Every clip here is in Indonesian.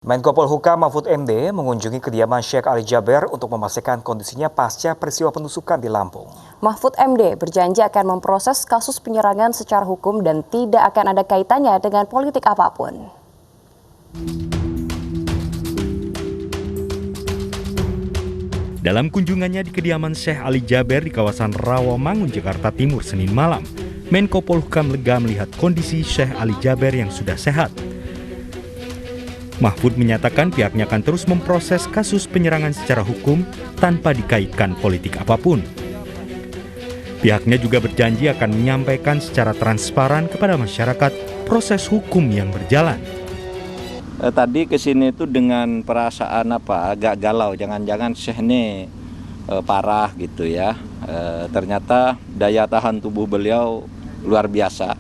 Menko Polhukam Mahfud MD mengunjungi kediaman Sheikh Ali Jaber untuk memastikan kondisinya pasca peristiwa penusukan di Lampung. Mahfud MD berjanji akan memproses kasus penyerangan secara hukum dan tidak akan ada kaitannya dengan politik apapun. Dalam kunjungannya di kediaman Sheikh Ali Jaber di kawasan Rawamangun, Jakarta Timur, Senin malam, Menko Polhukam lega melihat kondisi Sheikh Ali Jaber yang sudah sehat. Mahfud menyatakan pihaknya akan terus memproses kasus penyerangan secara hukum tanpa dikaitkan politik apapun. Pihaknya juga berjanji akan menyampaikan secara transparan kepada masyarakat proses hukum yang berjalan. Tadi kesini itu dengan perasaan agak galau, jangan-jangan Syekh ini parah gitu ya. Ternyata daya tahan tubuh beliau luar biasa.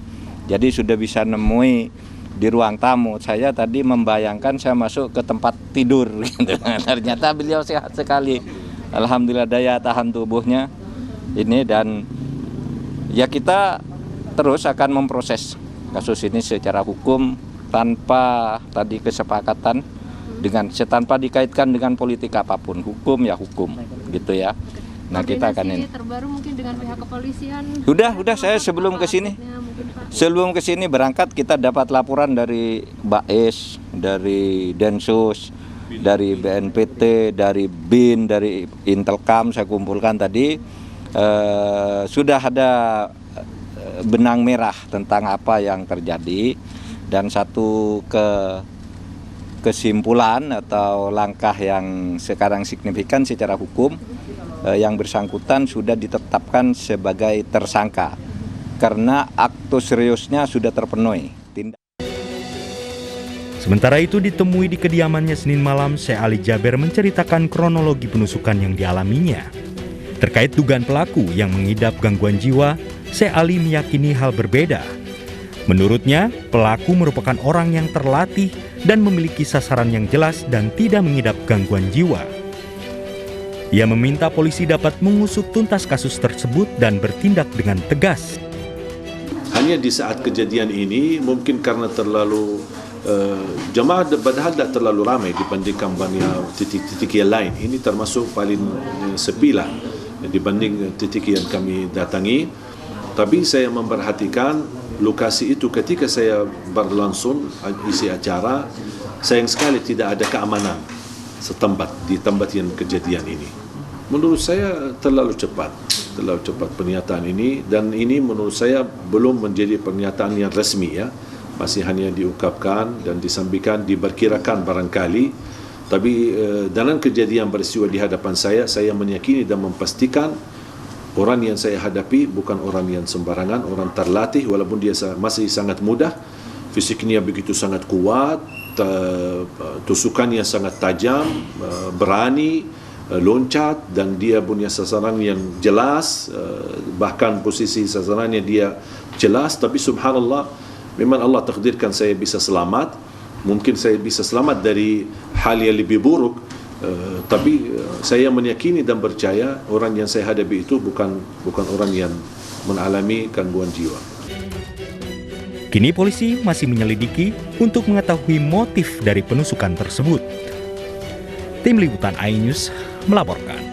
Jadi sudah bisa nemui di ruang tamu. Saya tadi membayangkan saya masuk ke tempat tidur gitu. Ternyata beliau sehat sekali. Alhamdulillah daya tahan tubuhnya ini, dan ya kita terus akan memproses kasus ini secara hukum tanpa tadi kesepakatan tanpa dikaitkan dengan politik apapun. Hukum ya hukum gitu ya. Nah, kita akan ini terbaru mungkin dengan pihak kepolisian. Sudah saya sebelum ke sini berangkat kita dapat laporan dari BAES, dari Densus, dari BNPT, dari BIN, dari Intelkam saya kumpulkan tadi. Sudah ada benang merah tentang apa yang terjadi, dan satu kesimpulan atau langkah yang sekarang signifikan secara hukum, yang bersangkutan sudah ditetapkan sebagai tersangka karena aktus seriusnya sudah terpenuhi. Sementara itu ditemui di kediamannya Senin malam, Sheikh Ali Jaber menceritakan kronologi penusukan yang dialaminya. Terkait dugaan pelaku yang mengidap gangguan jiwa, Sheikh Ali meyakini hal berbeda. Menurutnya, pelaku merupakan orang yang terlatih dan memiliki sasaran yang jelas dan tidak mengidap gangguan jiwa. Ia meminta polisi dapat mengusut tuntas kasus tersebut dan bertindak dengan tegas. Hanya di saat kejadian ini mungkin karena terlalu jemaah padahal tidak terlalu ramai dibandingkan banyak titik-titik yang lain. Ini termasuk paling sepi lah dibanding titik yang kami datangi. Tapi saya memperhatikan lokasi itu ketika saya berlangsung isi acara, sayang sekali tidak ada keamanan setempat di tempat yang kejadian ini. Menurut saya terlalu cepat pernyataan ini, dan ini menurut saya belum menjadi pernyataan yang resmi ya. Masih hanya diungkapkan dan disampaikan, diperkirakan barangkali. Tapi dalam kejadian peristiwa di hadapan saya meyakini dan memastikan orang yang saya hadapi bukan orang yang sembarangan, orang terlatih walaupun dia masih sangat muda, fisiknya begitu sangat kuat, tusukannya sangat tajam, berani, loncat, dan dia punya sasaran yang jelas, bahkan posisi sasarannya dia jelas. Tapi subhanallah, memang Allah takdirkan saya bisa selamat. Mungkin saya bisa selamat dari hal yang lebih buruk, tapi saya meyakini dan percaya orang yang saya hadapi itu bukan orang yang mengalami gangguan jiwa. Kini polisi masih menyelidiki untuk mengetahui motif dari penusukan tersebut. Tim Liputan iNews melaporkan.